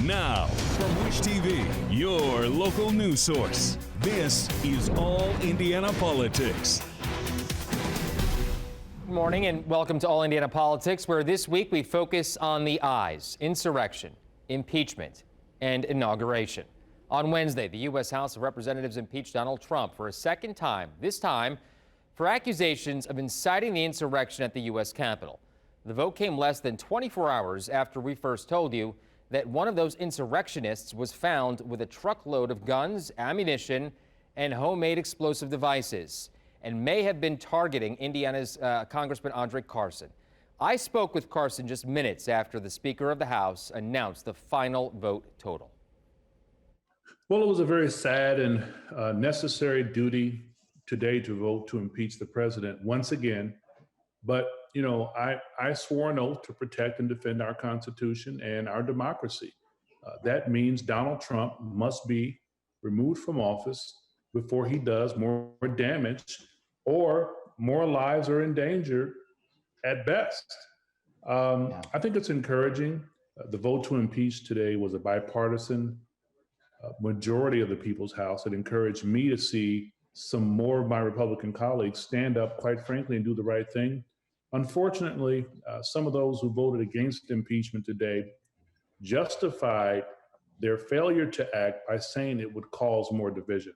Now, from Wish TV, your local news source, this is All Indiana Politics. Good morning and welcome to All Indiana Politics, where this week we focus on the I's: insurrection, impeachment, and inauguration. On Wednesday, the U.S. House of Representatives impeached Donald Trump for a second time, this time for accusations of inciting the insurrection at the U.S. Capitol. The vote came less than 24 hours after we first told you that one of those insurrectionists was found with a truckload of guns, ammunition, and homemade explosive devices, and may have been targeting Indiana's Congressman Andre Carson. I spoke with Carson just minutes after the Speaker of the House announced the final vote total. Well, it was a very sad and necessary duty today to vote to impeach the president once again. But, you know, I swore an oath to protect and defend our Constitution and our democracy. That means Donald Trump must be removed from office before he does more damage or more lives are in danger at best. I think it's encouraging. The vote to impeach today was a bipartisan majority of the People's House. It encouraged me to see some more of my Republican colleagues stand up, quite frankly, and do the right thing. Unfortunately, some of those who voted against impeachment today justified their failure to act by saying it would cause more division.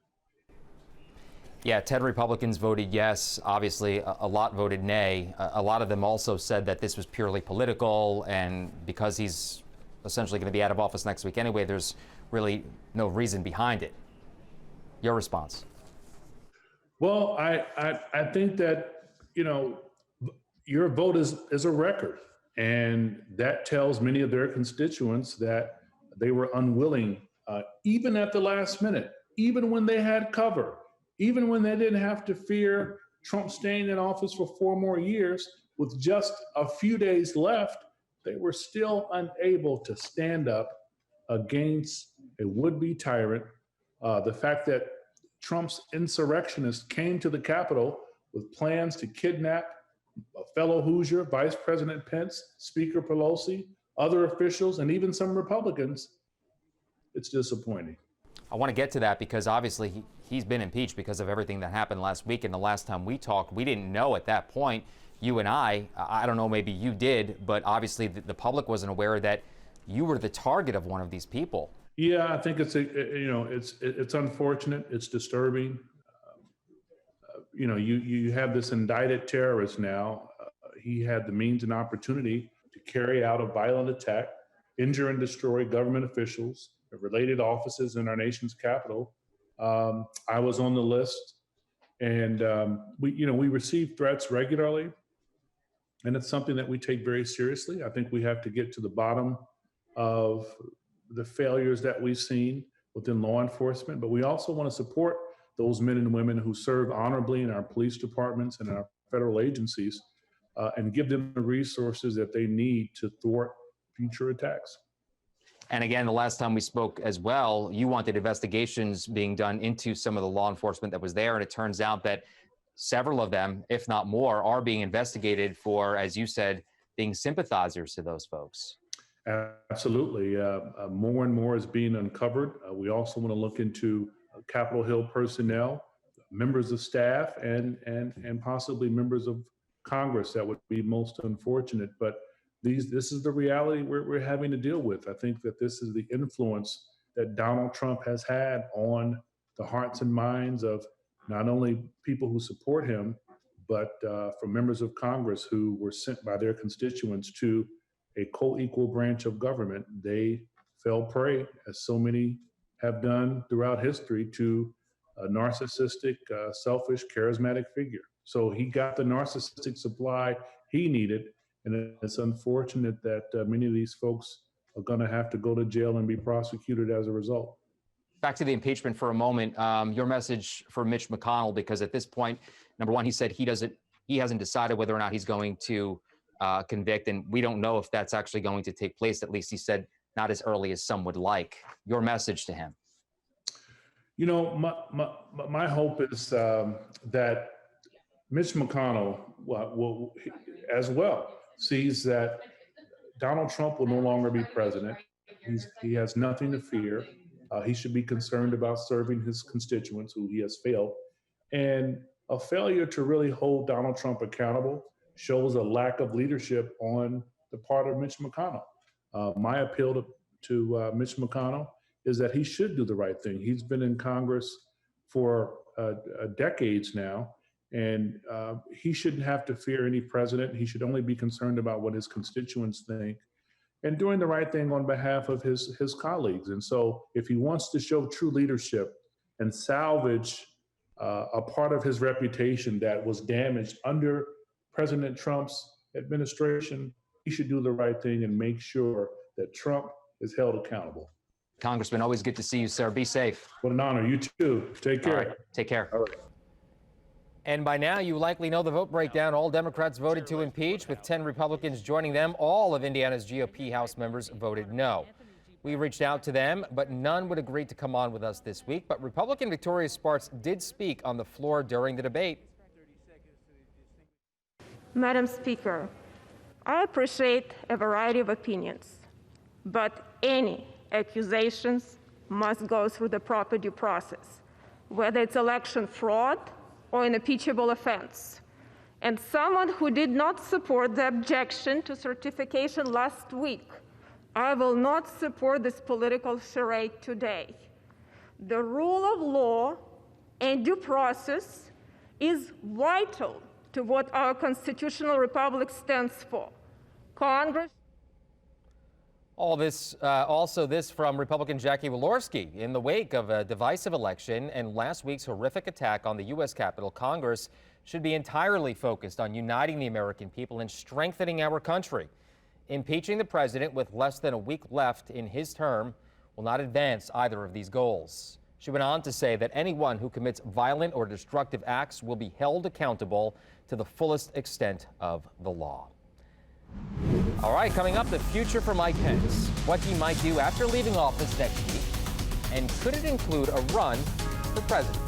Yeah, 10 Republicans voted yes. Obviously, a lot voted nay. A lot of them also said that this was purely political, and because he's essentially going to be out of office next week anyway, there's really no reason behind it. Your response? Well, I think that, you know, your vote is a record, and that tells many of their constituents that they were unwilling, even at the last minute, even when they had cover, even when they didn't have to fear Trump staying in office for 4 more years, with just a few days left, they were still unable to stand up against a would-be tyrant. The fact that Trump's insurrectionists came to the Capitol with plans to kidnap a fellow Hoosier, Vice President Pence, Speaker Pelosi, other officials, and even some Republicans, it's disappointing. I want to get to that because obviously he's been impeached because of everything that happened last week. And the last time we talked, we didn't know at that point, you and I don't know, maybe you did, but obviously the public wasn't aware that you were the target of one of these people. Yeah, I think it's unfortunate. It's disturbing. You have this indicted terrorist now. He had the means and opportunity to carry out a violent attack, injure and destroy government officials, related offices in our nation's capital. I was on the list, and we receive threats regularly, and it's something that we take very seriously. I think we have to get to the bottom of the failures that we've seen within law enforcement, but we also want to support those men and women who serve honorably in our police departments and our federal agencies, and give them the resources that they need to thwart future attacks. And again, the last time we spoke as well, you wanted investigations being done into some of the law enforcement that was there. And it turns out that several of them, if not more, are being investigated for, as you said, being sympathizers to those folks. Absolutely. More and more is being uncovered. We also want to look into Capitol Hill personnel, members of staff, and possibly members of Congress. That would be most unfortunate. But this is the reality we're having to deal with. I think that this is the influence that Donald Trump has had on the hearts and minds of not only people who support him, but for members of Congress who were sent by their constituents to a co-equal branch of government. They fell prey, as so many have done throughout history, to a narcissistic, selfish, charismatic figure. So he got the narcissistic supply he needed, and it's unfortunate that many of these folks are going to have to go to jail and be prosecuted as a result. Back to the impeachment for a moment. Your message for Mitch McConnell, because at this point, number one, he said he hasn't decided whether or not he's going to convict, and we don't know if that's actually going to take place. At least he said not as early as some would like. Your message to him? You know, my hope is that Mitch McConnell will as well sees that Donald Trump will no longer be president. he has nothing to fear. He should be concerned about serving his constituents, who he has failed. And a failure to really hold Donald Trump accountable shows a lack of leadership on the part of Mitch McConnell. My appeal to Mitch McConnell is that he should do the right thing. He's been in Congress for decades now, and he shouldn't have to fear any president. He should only be concerned about what his constituents think and doing the right thing on behalf of his colleagues. And so if he wants to show true leadership and salvage a part of his reputation that was damaged under President Trump's administration, he should do the right thing and make sure that Trump is held accountable. Congressman, always good to see you, sir. Be safe. What an honor. You too. Take care. All right. Take care. All right. And by now, you likely know the vote breakdown. All Democrats voted to impeach, with 10 Republicans joining them. All of Indiana's GOP House members voted no. We reached out to them, but none would agree to come on with us this week. But Republican Victoria Spartz did speak on the floor during the debate. Madam Speaker, I appreciate a variety of opinions, but any accusations must go through the proper due process, whether it's election fraud or an impeachable offense. And someone who did not support the objection to certification last week, I will not support this political charade today. The rule of law and due process is vital to what our constitutional republic stands for. Congress. Also this from Republican Jackie Walorski. In the wake of a divisive election and last week's horrific attack on the U.S. Capitol, Congress should be entirely focused on uniting the American people and strengthening our country. Impeaching the president with less than a week left in his term will not advance either of these goals. She went on to say that anyone who commits violent or destructive acts will be held accountable to the fullest extent of the law. All right, coming up, the future for Mike Pence, what he might do after leaving office next week, and could it include a run for president?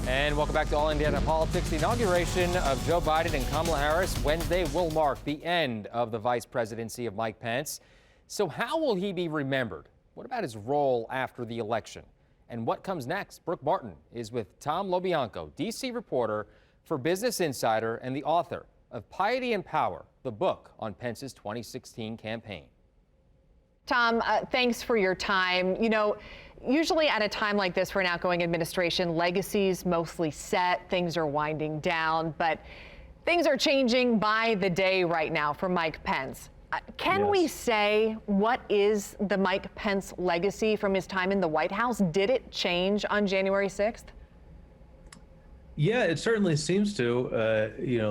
And welcome back to All Indiana Politics. The inauguration of Joe Biden and Kamala Harris Wednesday will mark the end of the vice presidency of Mike Pence. So how will he be remembered? What about his role after the election? And what comes next? Brooke Martin is with Tom LoBianco, D.C. reporter for Business Insider and the author of Piety and Power, the book on Pence's 2016 campaign. Tom, thanks for your time. You know, usually at a time like this for an outgoing administration, legacy's mostly set, things are winding down, but things are changing by the day right now for Mike Pence. Can we say what is the Mike Pence legacy from his time in the White House? Did it change on January 6th? Yeah, it certainly seems to.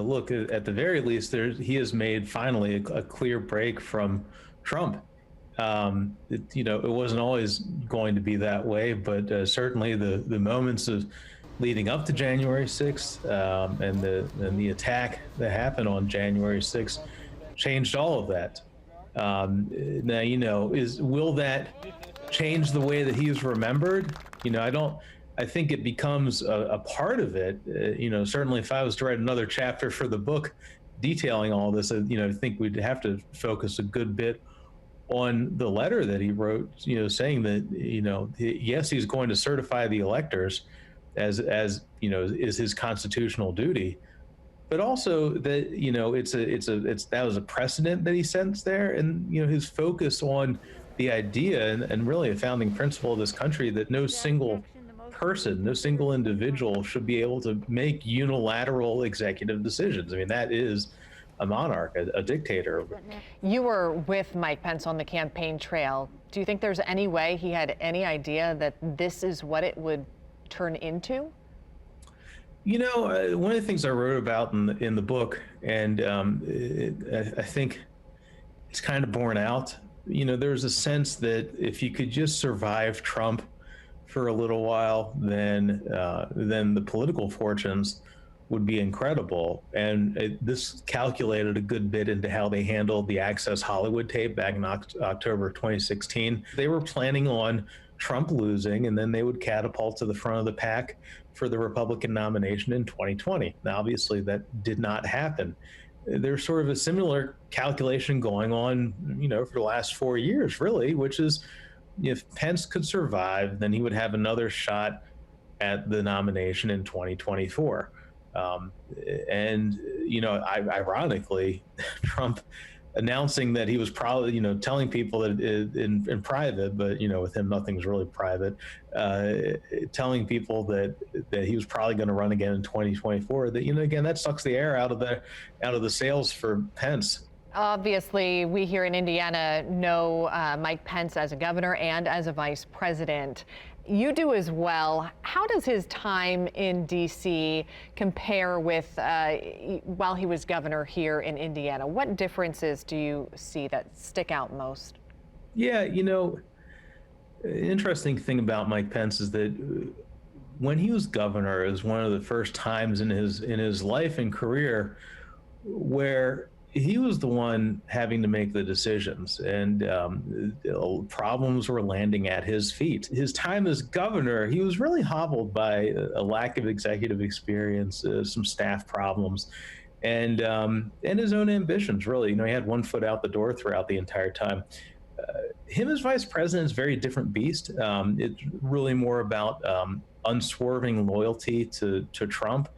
Look, at the very least, he has made finally a clear break from Trump. It wasn't always going to be that way, but certainly the moments of leading up to January 6th and the attack that happened on January 6th changed all of that. Now, will that change the way that he's remembered? I think it becomes a part of it. Certainly if I was to write another chapter for the book detailing all this, I think we'd have to focus a good bit on the letter that he wrote, saying that, yes, he's going to certify the electors as is his constitutional duty, but also that that was a precedent that he sets there, and his focus on the idea and really a founding principle of this country that no single person, no single individual should be able to make unilateral executive decisions. I mean, that is a monarch, a dictator. You were with Mike Pence on the campaign trail. Do you think there's any way he had any idea that this is what it would turn into? One of the things I wrote about in the book, and I think it's kind of borne out, there's a sense that if you could just survive Trump for a little while, then the political fortunes would be incredible. And this calculated a good bit into how they handled the Access Hollywood tape back in October 2016. They were planning on Trump losing, and then they would catapult to the front of the pack for the Republican nomination in 2020. Now, obviously, that did not happen. there's sort of a similar calculation going on, for the last 4 years, really, which is if Pence could survive, then he would have another shot at the nomination in 2024. Ironically, Trump announcing that he was probably, telling people that in private, but, with him, nothing's really private, telling people that he was probably going to run again in 2024, that, again, that sucks the air out of the sails for Pence. Obviously, we here in Indiana know Mike Pence as a governor and as a vice president. You do as well. How does his time in D.C. compare with while he was governor here in Indiana? What differences do you see that stick out most? Yeah, interesting thing about Mike Pence is that when he was governor, it was one of the first times in his life and career where he was the one having to make the decisions, and problems were landing at his feet. His time as governor, he was really hobbled by a lack of executive experience, some staff problems, and his own ambitions, really. He had one foot out the door throughout the entire time. Him as vice president is a very different beast. It's really more about unswerving loyalty to Trump,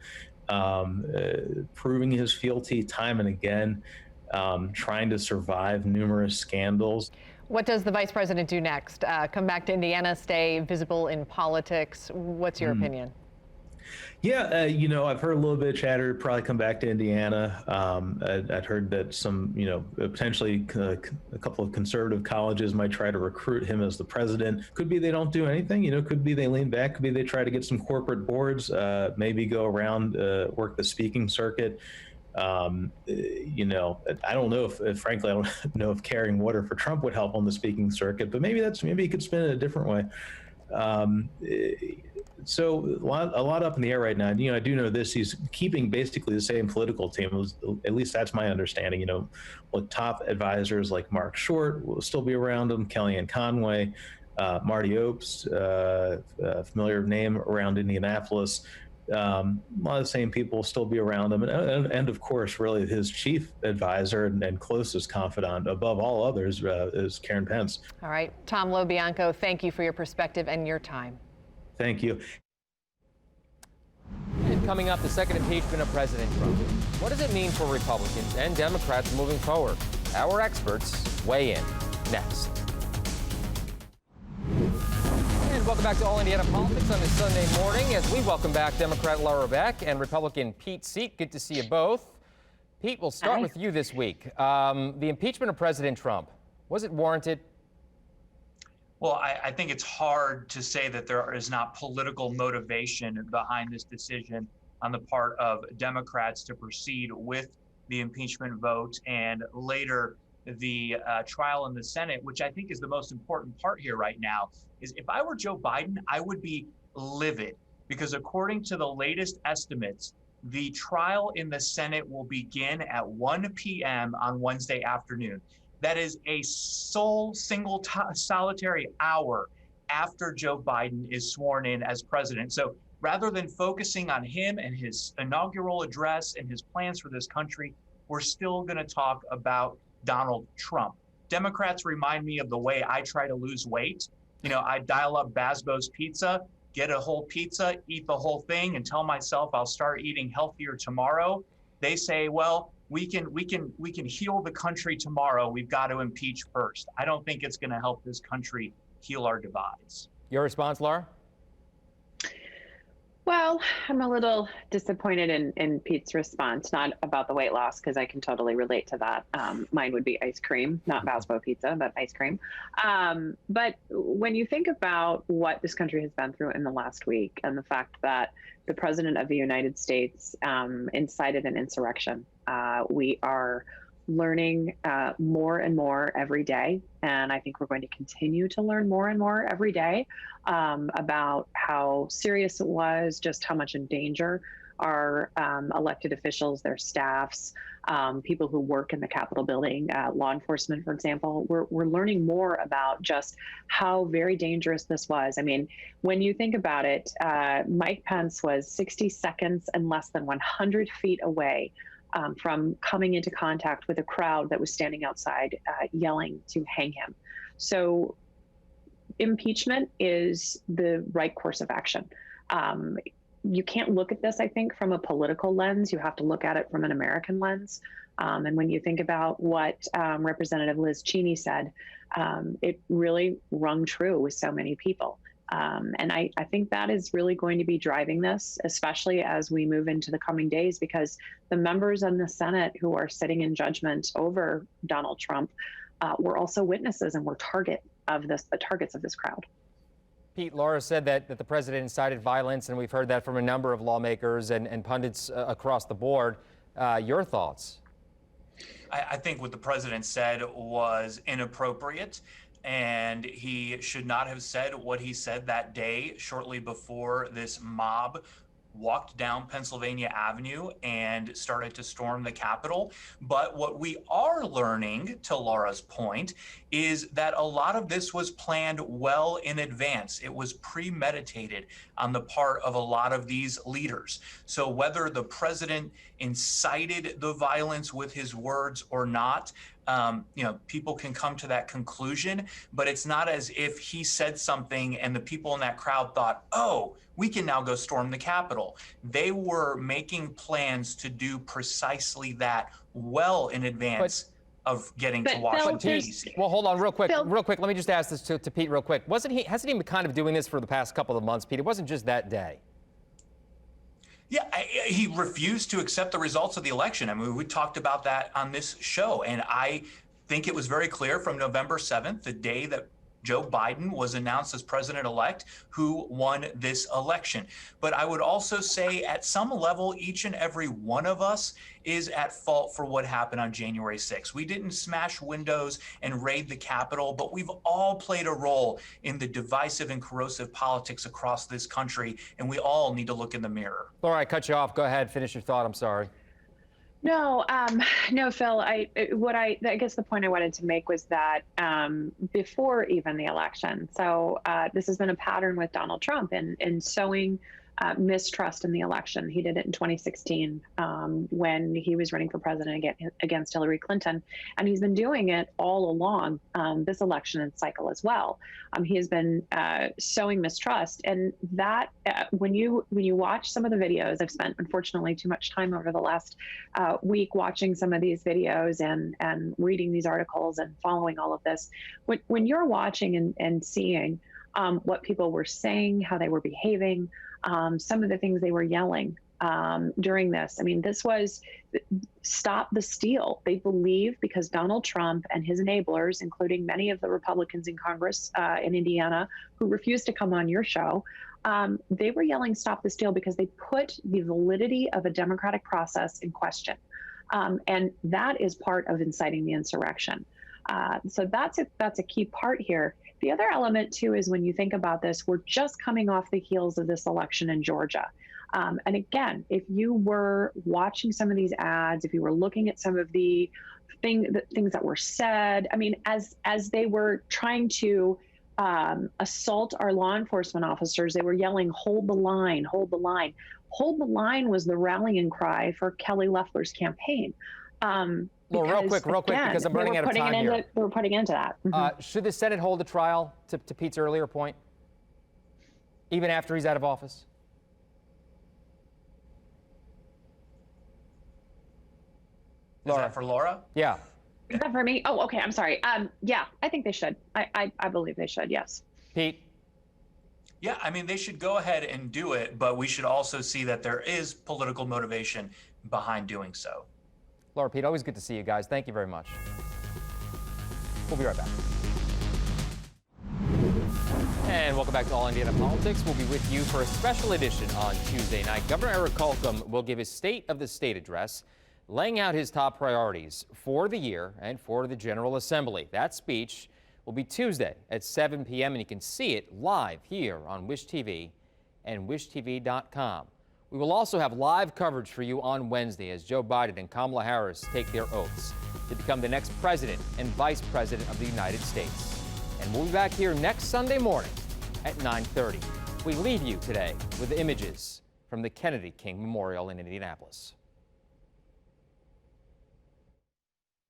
proving his fealty time and again, trying to survive numerous scandals. What does the vice president do next? Come back to Indiana, stay visible in politics? What's your opinion? Yeah, I've heard a little bit of chatter, probably come back to Indiana. I'd heard that some, potentially a couple of conservative colleges might try to recruit him as the president. Could be they don't do anything, could be they lean back, could be they try to get some corporate boards, maybe go around, work the speaking circuit. I don't know if frankly, I don't know if carrying water for Trump would help on the speaking circuit, but maybe he could spin it a different way. So a lot up in the air right now. I do know this: he's keeping basically the same political team. At least that's my understanding. With top advisors like Mark Short will still be around him, Kellyanne Conway, Marty Opes, familiar name around Indianapolis. A lot of the same people will still be around him, and of course, really his chief advisor and closest confidant, above all others, is Karen Pence. All right, Tom LoBianco, thank you for your perspective and your time. Thank you. And coming up, the second impeachment of President Trump. What does it mean for Republicans and Democrats moving forward? Our experts weigh in next. And welcome back to All Indiana Politics on this Sunday morning as we welcome back Democrat Laura Beck and Republican Pete Seat. Good to see you both. Pete, we'll start with you this week. The impeachment of President Trump, was it warranted? Well, I think it's hard to say that there is not political motivation behind this decision on the part of Democrats to proceed with the impeachment vote and later the trial in the Senate, which I think is the most important part here right now. Is if I were Joe Biden, I would be livid because according to the latest estimates, the trial in the Senate will begin at 1 p.m. on Wednesday afternoon. That is a solitary hour after Joe Biden is sworn in as president. So rather than focusing on him and his inaugural address and his plans for this country, we're still going to talk about Donald Trump. Democrats remind me of the way I try to lose weight. I dial up Basbo's Pizza, get a whole pizza, eat the whole thing, and tell myself I'll start eating healthier tomorrow. They say, well, we can heal the country tomorrow. We've got to impeach first. I don't think it's going to help this country heal our divides. Your response, Laura? Well, I'm a little disappointed in Pete's response, not about the weight loss, because I can totally relate to that. Mine would be ice cream, not Basbo pizza, but ice cream. But when you think about what this country has been through in the last week and the fact that the president of the United States incited an insurrection, we are learning more and more every day. And I think we're going to continue to learn more and more every day about how serious it was, just how much in danger our elected officials, their staffs, people who work in the Capitol building, law enforcement, for example. We're learning more about just how very dangerous this was. I mean, when you think about it, Mike Pence was 60 seconds and less than 100 feet away from coming into contact with a crowd that was standing outside yelling to hang him. So impeachment is the right course of action. You can't look at this, I think, from a political lens. You have to look at it from an American lens. And when you think about what Representative Liz Cheney said, it really rung true with so many people. And I think that is really going to be driving this, especially as we move into the coming days, because the members in the Senate who are sitting in judgment over Donald Trump were also witnesses and were targets of this crowd. Pete, Laura said that the president incited violence, and we've heard that from a number of lawmakers and pundits across the board. Your thoughts? I think what the president said was inappropriate, and he should not have said what he said that day shortly before this mob walked down Pennsylvania Avenue and started to storm the Capitol. But what we are learning, to Laura's point, is that a lot of this was planned well in advance. It was premeditated on the part of a lot of these leaders. So whether the president incited the violence with his words or not, people can come to that conclusion, but it's not as if he said something and the people in that crowd thought, oh, we can now go storm the Capitol. They were making plans to do precisely that well in advance of getting to Washington, D.C. Well, hold on real quick. Let me just ask this to Pete real quick. Hasn't he been kind of doing this for the past couple of months, Pete? It wasn't just that day. Yeah, he refused to accept the results of the election. I mean, we talked about that on this show, and I think it was very clear from November 7th, the day that Joe Biden was announced as president-elect, who won this election. But I would also say at some level, each and every one of us is at fault for what happened on January 6th. We didn't smash windows and raid the Capitol, but we've all played a role in the divisive and corrosive politics across this country, and we all need to look in the mirror. Laura, I cut you off. Go ahead, finish your thought. I'm sorry. No, Phil, I guess the point I wanted to make was that before even the election, so this has been a pattern with Donald Trump in sowing mistrust in the election. He did it in 2016 when he was running for president against Hillary Clinton, and he's been doing it all along this election cycle as well. He has been sowing mistrust, and that when you watch some of the videos, I've spent unfortunately too much time over the last week watching some of these videos and reading these articles and following all of this. When you're watching and seeing what people were saying, how they were behaving, some of the things they were yelling during this. I mean, this was stop the steal. They believe because Donald Trump and his enablers, including many of the Republicans in Congress in Indiana who refused to come on your show, they were yelling stop the steal because they put the validity of a democratic process in question. And that is part of inciting the insurrection. So that's a key part here. The other element, too, is when you think about this, we're just coming off the heels of this election in Georgia. And again, if you were watching some of these ads, if you were looking at some of the things that were said, I mean, as they were trying to assault our law enforcement officers, they were yelling, hold the line, hold the line. Hold the line was the rallying cry for Kelly Loeffler's campaign. Well, real quick, because I'm running out of time here. We're putting into that. Should the Senate hold a trial, to Pete's earlier point, even after he's out of office? Is that for Laura? Yeah. Is that for me? Oh, okay. I'm sorry. Yeah, I think they should. I believe they should. Yes. Pete? Yeah, I mean, they should go ahead and do it, but we should also see that there is political motivation behind doing so. Laura, Pete, always good to see you guys. Thank you very much. We'll be right back. And welcome back to All Indiana Politics. We'll be with you for a special edition on Tuesday night. Governor Eric Holcomb will give his State of the State address, laying out his top priorities for the year and for the General Assembly. That speech will be Tuesday at 7 p.m. and you can see it live here on Wish TV and wishtv.com. We will also have live coverage for you on Wednesday as Joe Biden and Kamala Harris take their oaths to become the next president and vice president of the United States. And we'll be back here next Sunday morning at 9:30. We leave you today with images from the Kennedy King Memorial in Indianapolis.